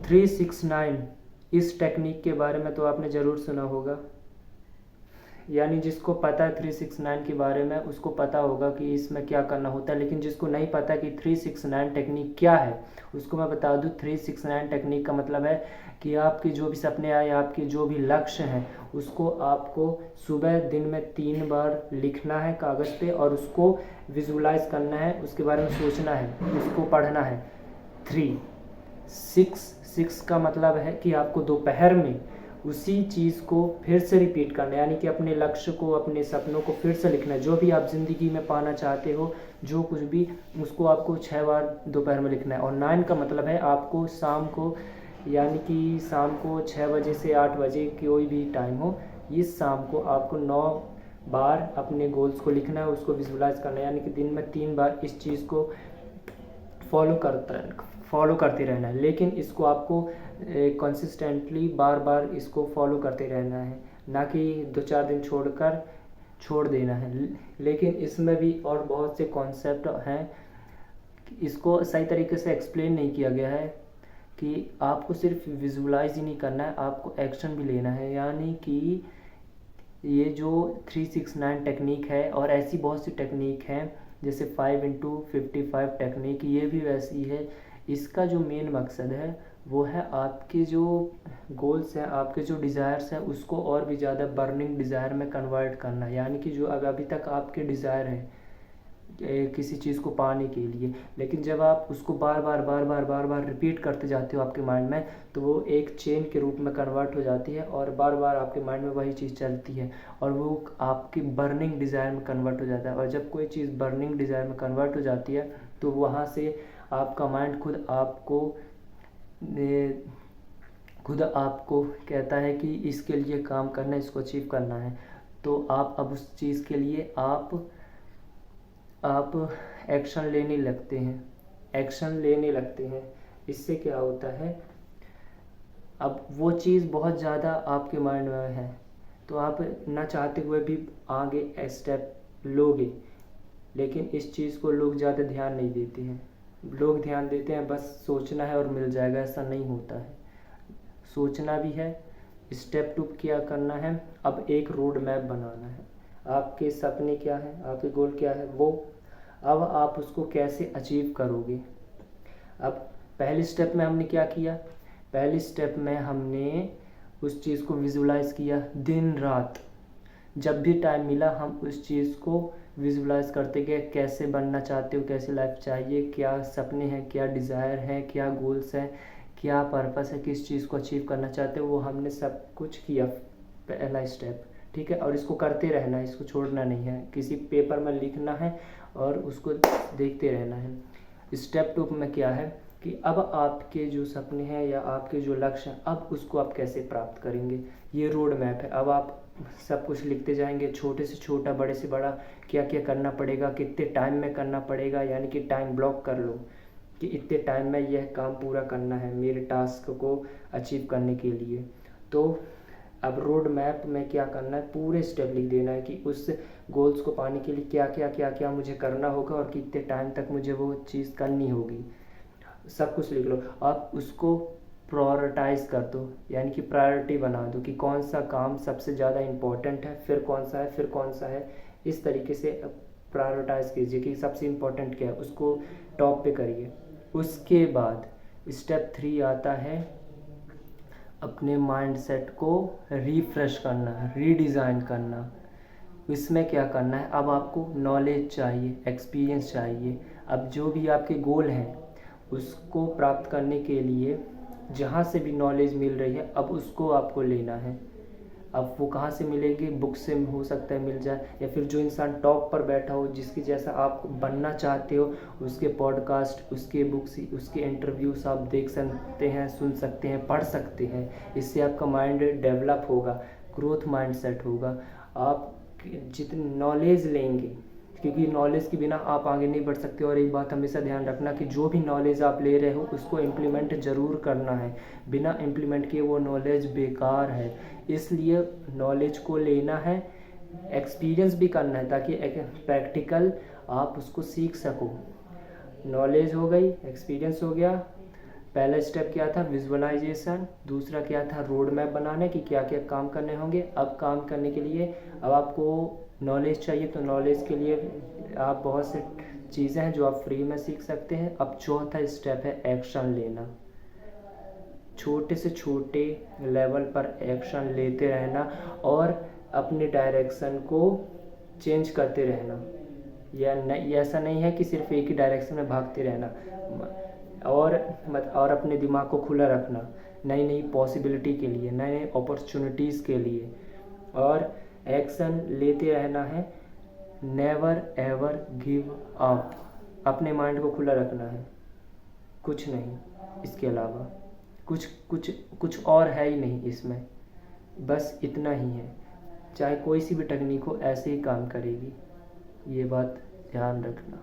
369 इस टेक्निक के बारे में तो आपने ज़रूर सुना होगा, यानी जिसको पता है 369 के बारे में उसको पता होगा कि इसमें क्या करना होता है। लेकिन जिसको नहीं पता कि 369 टेक्निक क्या है, उसको मैं बता दूं 369 टेक्निक का मतलब है कि आपके जो भी सपने आए, आपके जो भी लक्ष्य हैं, उसको आपको सुबह दिन में 3 बार लिखना है कागज़ पे और उसको विजुलाइज करना है, उसके बारे में सोचना है, उसको पढ़ना है। 3 6 का मतलब है कि आपको दोपहर में उसी चीज़ को फिर से रिपीट करना है, यानी कि अपने लक्ष्य को, अपने सपनों को फिर से लिखना है। जो भी आप ज़िंदगी में पाना चाहते हो, जो कुछ भी, उसको आपको 6 बार दोपहर में लिखना है। और 9 का मतलब है आपको शाम को, यानी कि शाम को 6 बजे से 8 बजे कोई भी टाइम हो, इस शाम को आपको 9 बार अपने गोल्स को लिखना है, उसको विजुलाइज करना है, यानी कि दिन में 3 बार इस चीज़ को फॉलो करते रहना है। लेकिन इसको आपको कंसिस्टेंटली बार बार इसको फॉलो करते रहना है, ना कि 2-4 दिन छोड़कर छोड़ देना है। लेकिन इसमें भी और बहुत से कॉन्सेप्ट हैं, इसको सही तरीके से एक्सप्लेन नहीं किया गया है कि आपको सिर्फ विजुलाइज ही नहीं करना है, आपको एक्शन भी लेना है। यानी कि ये जो 369 टेक्निक है और ऐसी बहुत सी टेक्निक हैं, जैसे 5x55 टेक्निक, ये भी वैसी है। इसका जो मेन मकसद है वो है आपके जो गोल्स हैं, आपके जो डिज़ायर्स हैं, उसको और भी ज़्यादा बर्निंग डिज़ायर में कन्वर्ट करना। यानी कि जो अभी तक आपके डिज़ायर हैं किसी चीज़ को पाने के लिए, लेकिन जब आप उसको बार बार रिपीट करते जाते हो आपके माइंड में, तो वो एक चेन के रूप में कन्वर्ट हो जाती है और बार बार आपके माइंड में वही चीज़ चलती है और वो आपकी बर्निंग डिज़ायर में कन्वर्ट हो जाता है। और जब कोई चीज़ बर्निंग डिज़ायर में कन्वर्ट हो जाती है तो वहाँ से आपका माइंड खुद आपको कहता है कि इसके लिए काम करना है, इसको अचीव करना है। तो आप अब उस चीज़ के लिए आप एक्शन लेने लगते हैं। इससे क्या होता है, अब वो चीज़ बहुत ज़्यादा आपके माइंड में है तो आप ना चाहते हुए भी आगे स्टेप लोगे। लेकिन इस चीज़ को लोग ज़्यादा ध्यान नहीं देते हैं। लोग ध्यान देते हैं बस सोचना है और मिल जाएगा, ऐसा नहीं होता है। सोचना भी है, स्टेप 2 क्या करना है, अब एक रोड मैप बनाना है। आपके सपने क्या हैं, आपके गोल क्या है, वो अब आप उसको कैसे अचीव करोगे। अब पहले स्टेप में हमने क्या किया, पहले स्टेप में हमने उस चीज़ को विजुलाइज किया। दिन रात जब भी टाइम मिला हम उस चीज़ को विजुलाइज करते गए, कैसे बनना चाहते हो, कैसे लाइफ चाहिए, क्या सपने हैं, क्या डिज़ायर हैं, क्या गोल्स हैं, क्या पर्पस है, किस चीज़ को अचीव करना चाहते हो, वो हमने सब कुछ किया पहला स्टेप। ठीक है, और इसको करते रहना है, इसको छोड़ना नहीं है, किसी पेपर में लिखना है और उसको देखते रहना है। स्टेप 2 में क्या है कि अब आपके जो सपने हैं या आपके जो लक्ष्य हैं, अब उसको आप कैसे प्राप्त करेंगे, ये रोड मैप है। अब आप सब कुछ लिखते जाएंगे, छोटे से छोटा, बड़े से बड़ा, क्या क्या करना पड़ेगा, कितने टाइम में करना पड़ेगा, यानी कि टाइम ब्लॉक कर लो कि इतने टाइम में यह काम पूरा करना है मेरे टास्क को अचीव करने के लिए। तो अब रोड मैप में क्या करना है, पूरे स्टेप लिख देना है कि उस गोल्स को पाने के लिए क्या मुझे करना होगा और कितने टाइम तक मुझे वो चीज़ करनी होगी। सब कुछ लिख लो। आप उसको प्रायोरिटाइज कर दो, यानी कि प्रायोरिटी बना दो कि कौन सा काम सबसे ज़्यादा इम्पोर्टेंट है, फिर कौन सा है, फिर कौन सा है। इस तरीके से प्रायोरिटाइज कीजिए कि सबसे इम्पोर्टेंट क्या है, उसको टॉप पे करिए। उसके बाद स्टेप 3 आता है अपने माइंड सेट को रिफ्रेश करना, रीडिज़ाइन करना। इसमें क्या करना है, अब आपको नॉलेज चाहिए, एक्सपीरियंस चाहिए। अब जो भी आपके गोल हैं उसको प्राप्त करने के लिए जहाँ से भी नॉलेज मिल रही है अब उसको आपको लेना है। अब वो कहाँ से मिलेगी, बुक से हो सकता है मिल जाए, या फिर जो इंसान टॉप पर बैठा हो, जिसकी जैसा आप बनना चाहते हो, उसके पॉडकास्ट, उसके बुक्स, उसके इंटरव्यूज आप देख सकते हैं, सुन सकते हैं, पढ़ सकते हैं। इससे आपका माइंड डेवलप होगा, ग्रोथ माइंड सेट होगा। आप जितनी नॉलेज लेंगे, क्योंकि नॉलेज के बिना आप आगे नहीं बढ़ सकते। और एक बात हमेशा ध्यान रखना कि जो भी नॉलेज आप ले रहे हो उसको इम्प्लीमेंट ज़रूर करना है, बिना इम्प्लीमेंट किए वो नॉलेज बेकार है। इसलिए नॉलेज को लेना है, एक्सपीरियंस भी करना है, ताकि प्रैक्टिकल आप उसको सीख सको। नॉलेज हो गई, एक्सपीरियंस हो गया, पहला स्टेप क्या था, विजुअलाइजेशन। दूसरा क्या था, रोड मैप बनाने की क्या क्या काम करने होंगे। अब काम करने के लिए अब आपको नॉलेज चाहिए, तो नॉलेज के लिए आप बहुत से चीज़ें हैं जो आप फ्री में सीख सकते हैं। अब चौथा स्टेप है एक्शन लेना। छोटे से छोटे लेवल पर एक्शन लेते रहना और अपने डायरेक्शन को चेंज करते रहना। ऐसा नहीं है कि सिर्फ एक ही डायरेक्शन में भागते रहना। और अपने दिमाग को खुला रखना नई नई पॉसिबिलिटी के लिए, नए नए अपॉर्चुनिटीज़ के लिए, और एक्शन लेते रहना है। Never ever give up. अपने माइंड को खुला रखना है, कुछ नहीं इसके अलावा। कुछ और है ही नहीं इसमें, बस इतना ही है। चाहे कोई सी भी टेक्निक हो, ऐसे ही काम करेगी, ये बात ध्यान रखना।